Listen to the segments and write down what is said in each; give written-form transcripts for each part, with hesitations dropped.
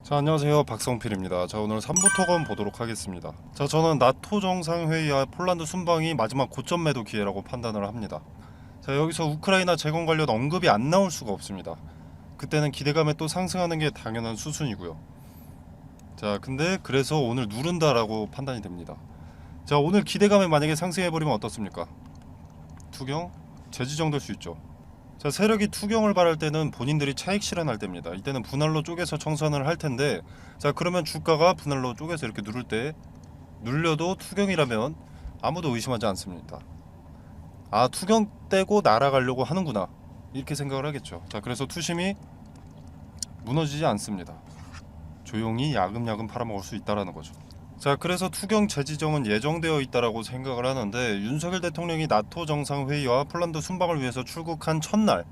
자, 안녕하세요. 박성필입니다. 자, 오늘 3부 토건 보도록 하겠습니다. 자, 저는 나토 정상회의와 폴란드 순방이 마지막 고점 매도 기회라고 판단을 합니다. 자, 여기서 우크라이나 재건 관련 언급이 안 나올 수가 없습니다. 그때는 기대감에 또 상승하는 게 당연한 수순이고요. 자, 근데 그래서 오늘 누른다라고 판단이 됩니다. 자, 오늘 기대감에 만약에 상승해버리면 어떻습니까? 투경? 재지정될 수 있죠. 자, 세력이 투경을 바랄 때는 본인들이 차익 실현할 때입니다. 이때는 분할로 쪼개서 청산을 할 텐데, 자, 그러면 주가가 분할로 쪼개서 이렇게 누를 때 눌려도 투경이라면 아무도 의심하지 않습니다. 아, 투경 떼고 날아가려고 하는구나, 이렇게 생각을 하겠죠. 자, 그래서 투심이 무너지지 않습니다. 조용히 야금야금 팔아먹을 수 있다라는 거죠. 자, 그래서 투경 재지정은 예정되어 있다라고 생각을 하는데, 윤석열 대통령이 나토 정상회의와 폴란드 순방을 위해서 출국한 첫날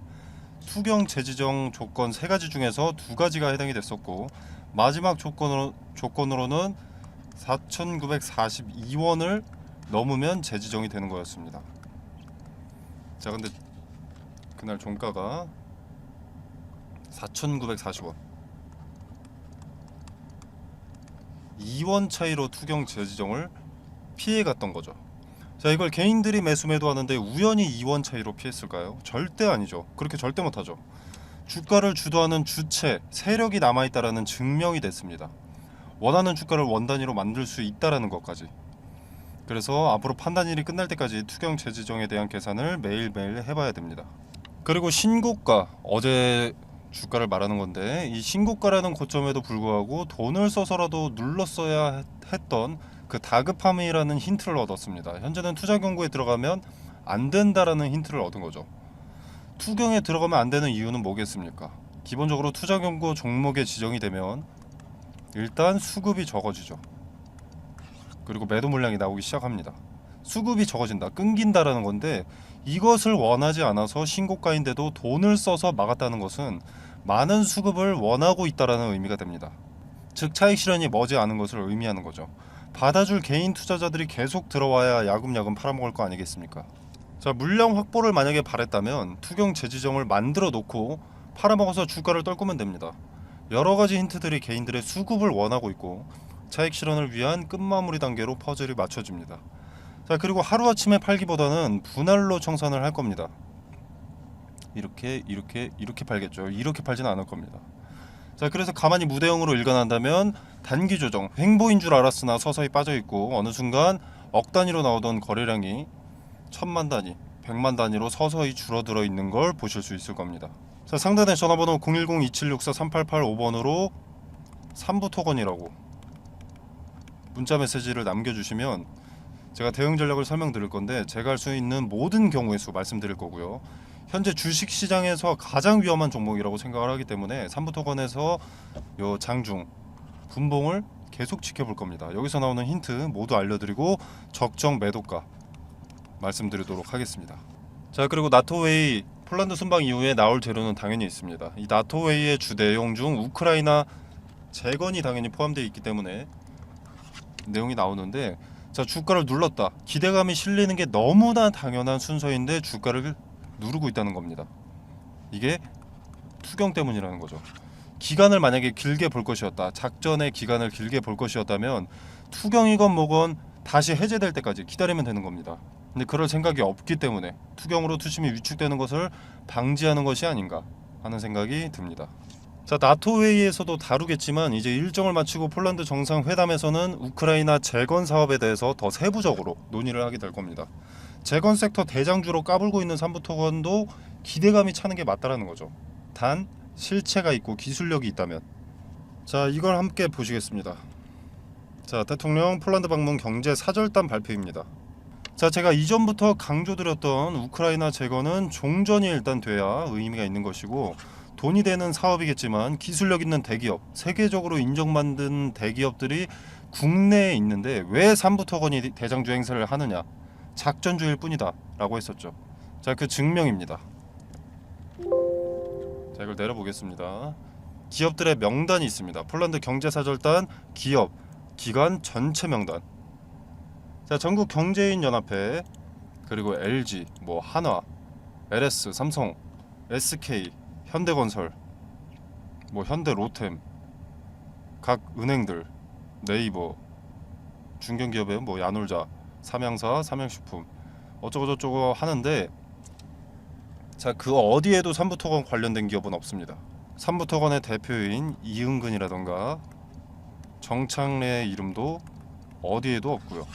투경 재지정 조건 3가지 중에서 2가지가 해당이 됐었고, 마지막 조건으로는 4,942원을 넘으면 재지정이 되는 거였습니다. 자, 근데 그날 종가가 4,940원, 2원 차이로 투경 재지정을 피해갔던 거죠. 자, 이걸 개인들이 매수매도하는데 우연히 2원 차이로 피했을까요? 절대 아니죠. 그렇게 절대 못하죠. 주가를 주도하는 주체, 세력이 남아있다라는 증명이 됐습니다. 원하는 주가를 원단위로 만들 수 있다라는 것까지. 그래서 앞으로 판단일이 끝날 때까지 투경 재지정에 대한 계산을 매일매일 해봐야 됩니다. 그리고 신고가, 어제 주가를 말하는 건데, 이 신고가라는 고점에도 불구하고 돈을 써서라도 눌렀어야 했던 그 다급함이라는 힌트를 얻었습니다. 현재는 투자 경고에 들어가면 안 된다라는 힌트를 얻은 거죠. 투경에 들어가면 안 되는 이유는 뭐겠습니까? 기본적으로 투자 경고 종목에 지정이 되면 일단 수급이 적어지죠. 그리고 매도 물량이 나오기 시작합니다. 수급이 적어진다, 끊긴다라는 건데, 이것을 원하지 않아서 신고가인데도 돈을 써서 막았다는 것은 많은 수급을 원하고 있다라는 의미가 됩니다. 즉 차익 실현이 머지않은 것을 의미하는 거죠. 받아줄 개인 투자자들이 계속 들어와야 야금야금 팔아먹을 거 아니겠습니까? 자, 물량 확보를 만약에 바랬다면 투경 재지정을 만들어 놓고 팔아먹어서 주가를 떨구면 됩니다. 여러가지 힌트들이 개인들의 수급을 원하고 있고, 차익 실현을 위한 끝마무리 단계로 퍼즐이 맞춰집니다. 자, 그리고 하루아침에 팔기보다는 분할로 청산을 할 겁니다. 이렇게 팔겠죠. 이렇게 팔지는 않을 겁니다. 자, 그래서 가만히 무대형으로 일관한다면 단기 조정, 횡보인 줄 알았으나 서서히 빠져있고, 어느 순간 억 단위로 나오던 거래량이 1000만 단위, 100만 단위로 서서히 줄어들어 있는 걸 보실 수 있을 겁니다. 자, 상단에 전화번호 010-2764-3885번으로 3부 토건이라고 문자 메시지를 남겨주시면 제가 대응 전략을 설명드릴 건데, 제가 할 수 있는 모든 경우의 수 말씀드릴 거고요. 현재 주식시장에서 가장 위험한 종목이라고 생각을 하기 때문에 3부 토건에서 요 장중 분봉을 계속 지켜볼 겁니다. 여기서 나오는 힌트 모두 알려드리고 적정 매도가 말씀드리도록 하겠습니다. 자, 그리고 나토 회의 폴란드 순방 이후에 나올 재료는 당연히 있습니다. 이 나토 회의의 주 내용 중 우크라이나 재건이 당연히 포함되어 있기 때문에 내용이 나오는데, 자, 주가를 눌렀다, 기대감이 실리는 게 너무나 당연한 순서인데 주가를 누르고 있다는 겁니다. 이게 투경 때문이라는 거죠. 기간을 만약에 길게 볼 것이었다, 작전의 기간을 길게 볼 것이었다면 투경이건 뭐건 다시 해제될 때까지 기다리면 되는 겁니다. 근데 그럴 생각이 없기 때문에 투경으로 투심이 위축되는 것을 방지하는 것이 아닌가 하는 생각이 듭니다. 자, 나토 회의에서도 다루겠지만 이제 일정을 마치고 폴란드 정상회담에서는 우크라이나 재건 사업에 대해서 더 세부적으로 논의를 하게 될 겁니다. 재건 섹터 대장주로 까불고 있는 3부 토건도 기대감이 차는 게 맞다라는 거죠. 단 실체가 있고 기술력이 있다면. 자, 이걸 함께 보시겠습니다. 자, 대통령 폴란드 방문 경제 사절단 발표입니다. 자, 제가 이전부터 강조드렸던 우크라이나 재건은 종전이 일단 돼야 의미가 있는 것이고, 돈이 되는 사업이겠지만 기술력 있는 대기업, 세계적으로 인정받는 대기업들이 국내에 있는데 왜 3부 토건이 대장주 행사를 하느냐, 작전주일 뿐이다 라고 했었죠. 자, 그 증명입니다. 자, 이걸 내려보겠습니다. 기업들의 명단이 있습니다. 폴란드 경제사절단 기업, 기관 전체 명단. 자, 전국 경제인 연합회, 그리고 LG, 뭐 한화, LS, 삼성, SK, 현대건설, 뭐 현대로템, 각 은행들, 네이버, 중견기업의 뭐 야놀자, 삼양사, 삼양식품 어쩌고저쩌고 하는데, 자, 그 어디에도 삼부토건 관련된 기업은 없습니다. 삼부토건의 대표인 이은근이라던가 정창래의 이름도 어디에도 없고요.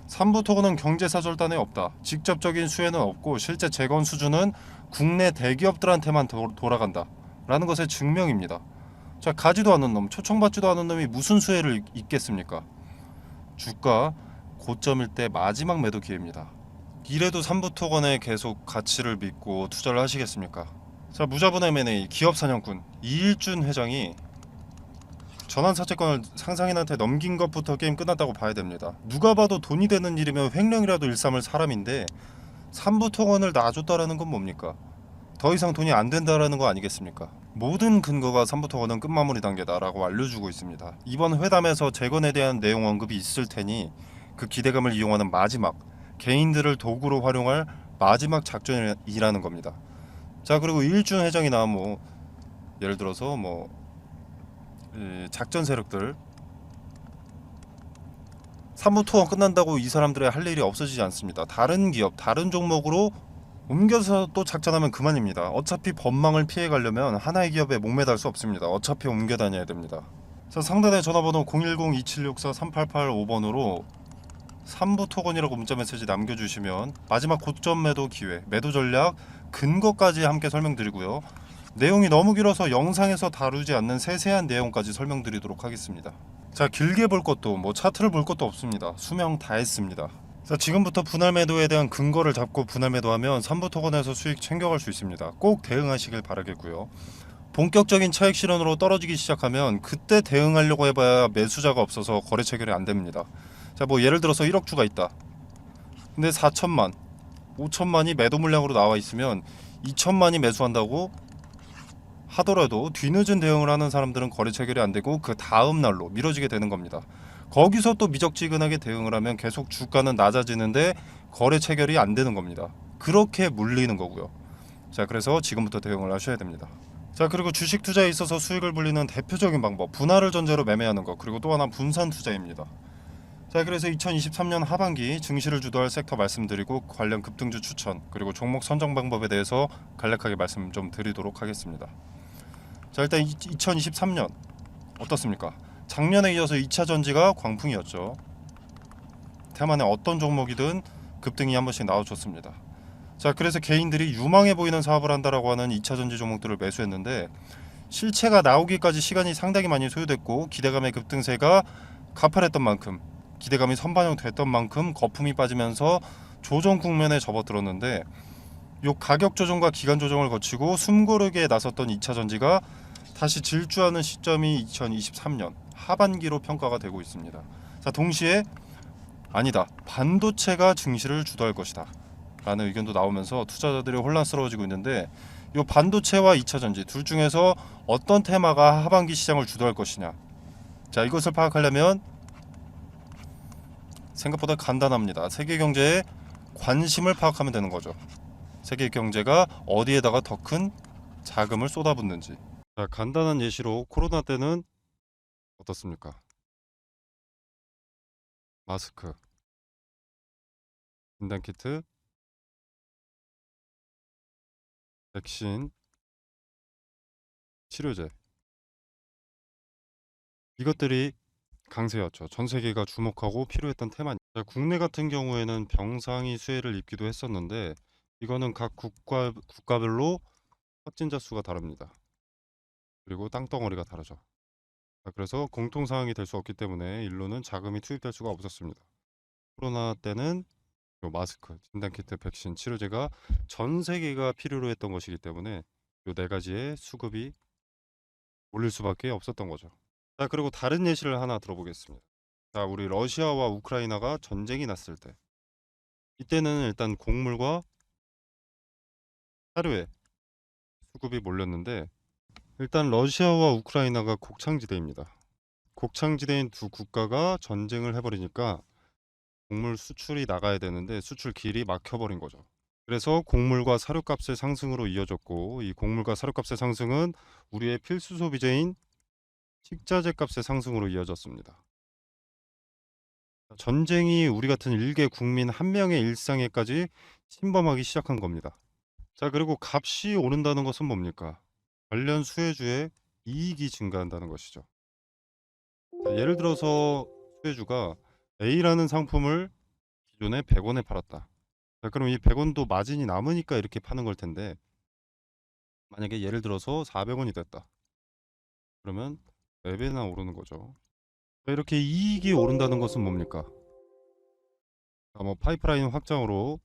삼부토건은 경제사절단에 없다. 직접적인 수혜는 없고 실제 재건 수주는 국내 대기업들한테만 돌아간다 라는 것의 증명입니다. 자, 가지도 않는 놈, 초청받지도 않은 놈이 무슨 수혜를 있겠습니까? 주가 고점일 때 마지막 매도 기회입니다. 이래도 삼부토건의 계속 가치를 믿고 투자를 하시겠습니까? 자, 무자본 M&A 기업 사냥꾼 이일준 회장이 전환사채권을 상상인한테 넘긴 것부터 게임 끝났다고 봐야 됩니다. 누가 봐도 돈이 되는 일이면 횡령이라도 일삼을 사람인데 삼부토건을 놔줬다라는 건 뭡니까? 더 이상 돈이 안 된다라는 거 아니겠습니까? 모든 근거가 삼부토건은 끝마무리 단계다라고 알려주고 있습니다. 이번 회담에서 재건에 대한 내용 언급이 있을 테니 그 기대감을 이용하는 마지막, 개인들을 도구로 활용할 마지막 작전이라는 겁니다. 자, 그리고 이일준 회장이나 뭐 예를 들어서 뭐 작전 세력들, 삼부토건 끝난다고 이 사람들의 할 일이 없어지지 않습니다. 다른 기업, 다른 종목으로 옮겨서 또 작전하면 그만입니다. 어차피 법망을 피해 가려면 하나의 기업에 목매달 수 없습니다. 어차피 옮겨 다녀야 됩니다. 자, 상단에 전화번호 010-2764-3885번으로 삼부토건이라고 문자메시지 남겨주시면 마지막 고점 매도 기회, 매도 전략, 근거까지 함께 설명드리고요. 내용이 너무 길어서 영상에서 다루지 않는 세세한 내용까지 설명드리도록 하겠습니다. 자, 길게 볼 것도 뭐 차트를 볼 것도 없습니다. 수명 다 했습니다. 자, 지금부터 분할 매도에 대한 근거를 잡고 분할 매도하면 삼부토건에서 수익 챙겨갈 수 있습니다. 꼭 대응하시길 바라겠고요. 본격적인 차익 실현으로 떨어지기 시작하면 그때 대응하려고 해봐야 매수자가 없어서 거래 체결이 안 됩니다. 자, 뭐 예를 들어서 1억 주가 있다. 근데 4천만, 5천만이 매도 물량으로 나와 있으면 2천만이 매수한다고 하더라도 뒤늦은 대응을 하는 사람들은 거래 체결이 안 되고 그 다음 날로 미뤄지게 되는 겁니다. 거기서 또 미적지근하게 대응을 하면 계속 주가는 낮아지는데 거래 체결이 안 되는 겁니다. 그렇게 물리는 거고요. 자, 그래서 지금부터 대응을 하셔야 됩니다. 자, 그리고 주식 투자에 있어서 수익을 불리는 대표적인 방법, 분할을 전제로 매매하는 것, 그리고 또 하나 분산 투자입니다. 자, 그래서 2023년 하반기 증시를 주도할 섹터 말씀드리고 관련 급등주 추천, 그리고 종목 선정 방법에 대해서 간략하게 말씀 좀 드리도록 하겠습니다. 자, 일단 2023년 어떻습니까? 작년에 이어서 2차 전지가 광풍이었죠. 대만의 어떤 종목이든 급등이 한 번씩 나와줬습니다. 자, 그래서 개인들이 유망해 보이는 사업을 한다라고 하는 2차 전지 종목들을 매수했는데 실체가 나오기까지 시간이 상당히 많이 소요됐고 기대감의 급등세가 가팔했던 만큼, 기대감이 선반영됐던 만큼 거품이 빠지면서 조정 국면에 접어들었는데 요 가격 조정과 기간 조정을 거치고 숨고르기에 나섰던 2차 전지가 다시 질주하는 시점이 2023년 하반기로 평가가 되고 있습니다. 자, 동시에 아니다, 반도체가 증시를 주도할 것이다 라는 의견도 나오면서 투자자들이 혼란스러워지고 있는데 이 반도체와 2차 전지 둘 중에서 어떤 테마가 하반기 시장을 주도할 것이냐, 자, 이것을 파악하려면 생각보다 간단합니다. 세계 경제에 관심을 파악하면 되는 거죠. 세계 경제가 어디에다가 더 큰 자금을 쏟아붓는지. 자, 간단한 예시로 코로나 때는 어떻습니까? 마스크, 진단키트, 백신, 치료제, 이것들이 강세였죠. 전 세계가 주목하고 필요했던 테마니. 자, 국내 같은 경우에는 병상이 수혜를 입기도 했었는데 이거는 각 국가별로 확진자 수가 다릅니다. 그리고 땅덩어리가 다르죠. 자, 그래서 공통사항이 될 수 없기 때문에 일로는 자금이 투입될 수가 없었습니다. 코로나 때는 요 마스크, 진단키트, 백신, 치료제가 전 세계가 필요로 했던 것이기 때문에 요 네 가지의 수급이 몰릴 수밖에 없었던 거죠. 자, 그리고 다른 예시를 하나 들어보겠습니다. 자, 우리 러시아와 우크라이나가 전쟁이 났을 때 이때는 일단 곡물과 사료에 수급이 몰렸는데 일단 러시아와 우크라이나가 곡창지대입니다. 곡창지대인 두 국가가 전쟁을 해버리니까 곡물 수출이 나가야 되는데 수출 길이 막혀버린 거죠. 그래서 곡물과 사료값의 상승으로 이어졌고 이 곡물과 사료값의 상승은 우리의 필수 소비재인 식자재 값의 상승으로 이어졌습니다. 전쟁이 우리 같은 일개 국민 한 명의 일상에까지 침범하기 시작한 겁니다. 자, 그리고 값이 오른다는 것은 뭡니까? 관련 수혜주의 이익이 증가한다는 것이죠. 자, 예를 들어서 수혜주가 A라는 상품을 기존에 100원에 팔았다. 자, 그럼 이 100원도 마진이 남으니까 이렇게 파는 걸 텐데, 만약에 예를 들어서 400원이 됐다. 그러면 4배나 오르는 거죠. 자, 이렇게 이익이 오른다는 것은 뭡니까? 자, 뭐 파이프라인 확장으로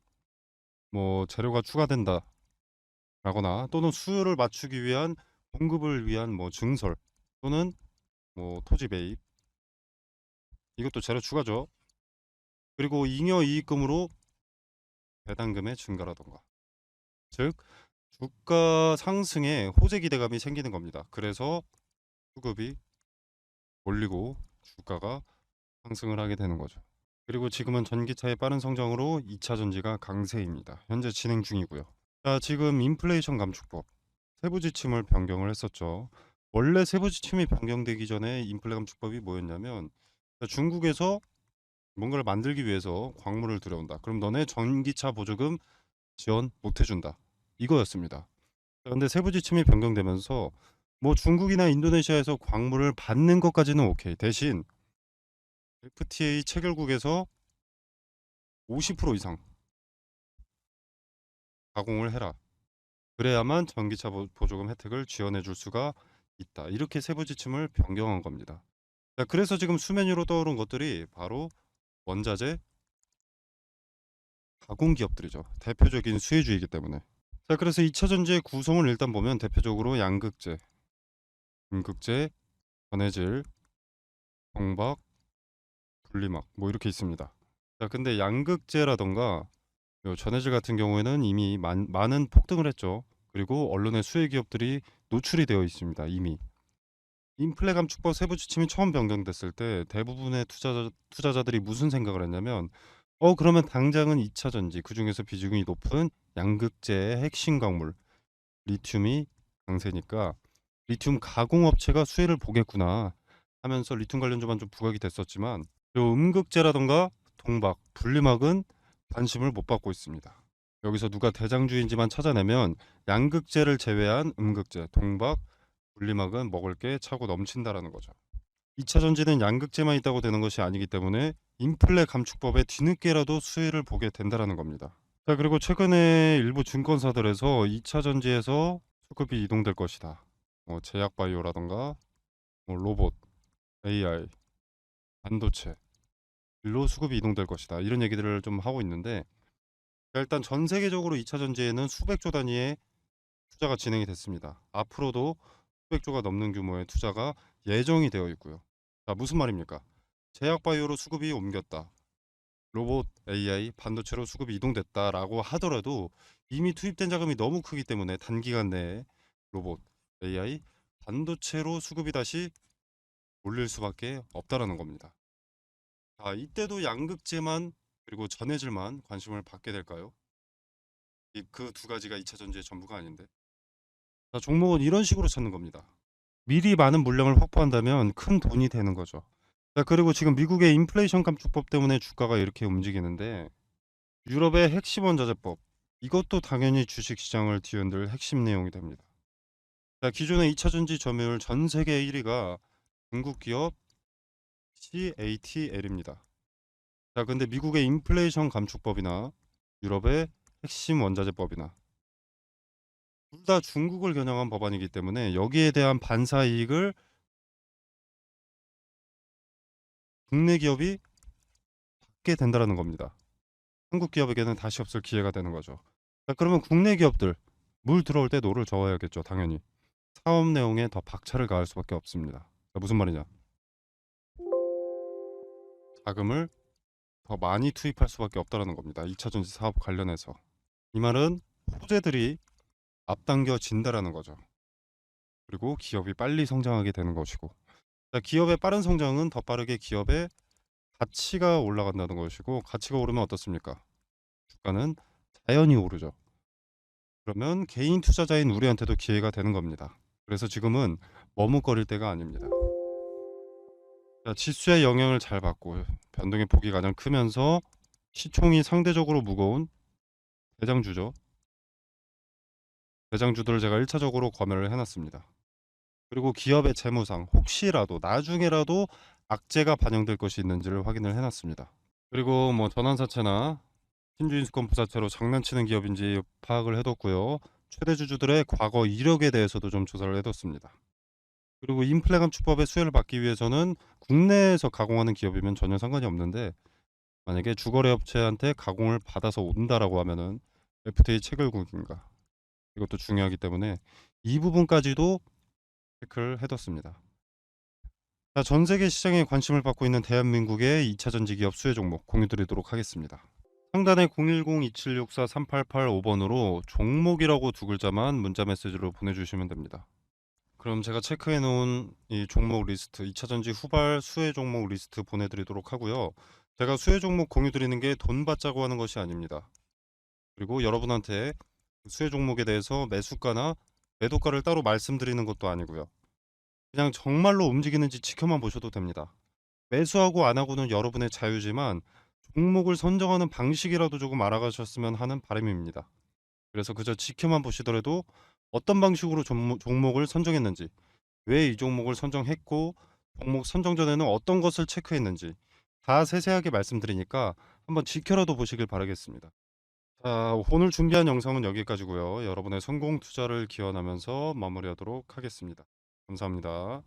뭐 재료가 추가된다 라거나, 또는 수요를 맞추기 위한 공급을 위한 뭐 증설, 또는 뭐 토지 매입, 이것도 재료 추가죠. 그리고 잉여 이익금으로 배당금의 증가라던가, 즉 주가 상승에 호재 기대감이 생기는 겁니다. 그래서 수급이 올리고 주가가 상승을 하게 되는 거죠. 그리고 지금은 전기차의 빠른 성장으로 2차 전지가 강세입니다. 현재 진행 중이고요. 자, 지금 인플레이션 감축법 세부 지침을 변경을 했었죠. 원래 세부 지침이 변경되기 전에 인플레 감축법이 뭐였냐면, 중국에서 뭔가를 만들기 위해서 광물을 들여온다. 그럼 너네 전기차 보조금 지원 못 해준다. 이거였습니다. 근데 세부 지침이 변경되면서 뭐 중국이나 인도네시아에서 광물을 받는 것까지는 오케이. 대신 FTA 체결국에서 50% 이상 가공을 해라. 그래야만 전기차 보조금 혜택을 지원해 줄 수가 있다. 이렇게 세부 지침을 변경한 겁니다. 자, 그래서 지금 수면 위로 떠오른 것들이 바로 원자재 가공 기업들이죠. 대표적인 수혜주이기 때문에. 자, 그래서 2차 전지의 구성을 일단 보면 대표적으로 양극재, 음극재, 전해질, 광박, 분리막 뭐 이렇게 있습니다. 자, 근데 양극재라던가 요 전해질 같은 경우에는 이미 많은 폭등을 했죠. 그리고 언론의 수혜 기업들이 노출이 되어 있습니다. 이미 인플레 감축법 세부 지침이 처음 변경됐을 때 대부분의 투자자들이 무슨 생각을 했냐면, 그러면 당장은 2차 전지, 그중에서 비중이 높은 양극재의 핵심 광물 리튬이 강세니까 리튬 가공업체가 수혜를 보겠구나 하면서 리튬 관련주만 좀 부각이 됐었지만, 요 음극재라던가 동박, 분리막은 관심을 못 받고 있습니다. 여기서 누가 대장주인지만 찾아내면 양극재를 제외한 음극재, 동박, 분리막은 먹을 게 차고 넘친다라는 거죠. 2차 전지는 양극재만 있다고 되는 것이 아니기 때문에 인플레 감축법에 뒤늦게라도 수혜를 보게 된다라는 겁니다. 자, 그리고 최근에 일부 증권사들에서 2차 전지에서 수급이 이동될 것이다. 뭐 제약 바이오라던가 뭐 로봇, AI, 반도체 일로 수급이 이동될 것이다. 이런 얘기들을 좀 하고 있는데, 일단 전 세계적으로 2차 전지에는 수백조 단위의 투자가 진행이 됐습니다. 앞으로도 수백조가 넘는 규모의 투자가 예정이 되어 있고요. 자, 무슨 말입니까? 제약 바이오로 수급이 옮겼다. 로봇, AI, 반도체로 수급이 이동됐다라고 하더라도 이미 투입된 자금이 너무 크기 때문에 단기간 내에 로봇, AI, 반도체로 수급이 다시 몰릴 수밖에 없다라는 겁니다. 자, 이때도 양극재만 그리고 전해질만 관심을 받게 될까요? 그 두 가지가 2차 전지의 전부가 아닌데. 자, 종목은 이런 식으로 찾는 겁니다. 미리 많은 물량을 확보한다면 큰 돈이 되는 거죠. 자, 그리고 지금 미국의 인플레이션 감축법 때문에 주가가 이렇게 움직이는데, 유럽의 핵심 원자재법, 이것도 당연히 주식시장을 뒤흔들 핵심 내용이 됩니다. 자, 기존의 2차 전지 점유율 전 세계 1위가 중국 기업 CATL입니다. 자, 근데 미국의 인플레이션 감축법이나 유럽의 핵심 원자재법이나 둘 다 중국을 겨냥한 법안이기 때문에 여기에 대한 반사 이익을 국내 기업이 받게 된다는 겁니다. 한국 기업에게는 다시 없을 기회가 되는 거죠. 자, 그러면 국내 기업들 물 들어올 때 노를 저어야겠죠. 당연히 사업 내용에 더 박차를 가할 수밖에 없습니다. 자, 무슨 말이냐? 자금을 더 많이 투입할 수밖에 없다는 겁니다. 2차 전지 사업 관련해서. 이 말은 호재들이 앞당겨진다라는 거죠. 그리고 기업이 빨리 성장하게 되는 것이고, 자, 기업의 빠른 성장은 더 빠르게 기업의 가치가 올라간다는 것이고, 가치가 오르면 어떻습니까? 주가는 자연히 오르죠. 그러면 개인 투자자인 우리한테도 기회가 되는 겁니다. 그래서 지금은 머뭇거릴 때가 아닙니다. 자, 지수의 영향을 잘 받고 변동의 폭이 가장 크면서 시총이 상대적으로 무거운 대장주죠. 대장주들을 제가 1차적으로 검열을 해놨습니다. 그리고 기업의 재무상 혹시라도 나중에라도 악재가 반영될 것이 있는지를 확인을 해놨습니다. 그리고 뭐 전환사채나 신주인수권 부사채로 장난치는 기업인지 파악을 해뒀고요. 최대 주주들의 과거 이력에 대해서도 좀 조사를 해뒀습니다. 그리고 인플레 감축법의 수혜를 받기 위해서는 국내에서 가공하는 기업이면 전혀 상관이 없는데, 만약에 주거래 업체한테 가공을 받아서 온다라고 하면은 FTA 체결국인가, 이것도 중요하기 때문에 이 부분까지도 체크를 해뒀습니다. 자, 전 세계 시장에 관심을 받고 있는 대한민국의 2차 전지 기업 수혜 종목 공유드리도록 하겠습니다. 상단에 010-2764-3885번으로 종목이라고 두 글자만 문자 메시지로 보내주시면 됩니다. 그럼 제가 체크해 놓은 이 종목 리스트, 2차 전지 후발 수혜 종목 리스트 보내드리도록 하고요. 제가 수혜 종목 공유 드리는 게 돈 받자고 하는 것이 아닙니다. 그리고 여러분한테 수혜 종목에 대해서 매수가나 매도가를 따로 말씀드리는 것도 아니고요. 그냥 정말로 움직이는지 지켜만 보셔도 됩니다. 매수하고 안 하고는 여러분의 자유지만 종목을 선정하는 방식이라도 조금 알아가셨으면 하는 바람입니다. 그래서 그저 지켜만 보시더라도 어떤 방식으로 종목을 선정했는지, 왜 이 종목을 선정했고, 종목 선정 전에는 어떤 것을 체크했는지 다 세세하게 말씀드리니까 한번 지켜라도 보시길 바라겠습니다. 자, 오늘 준비한 영상은 여기까지고요. 여러분의 성공 투자를 기원하면서 마무리하도록 하겠습니다. 감사합니다.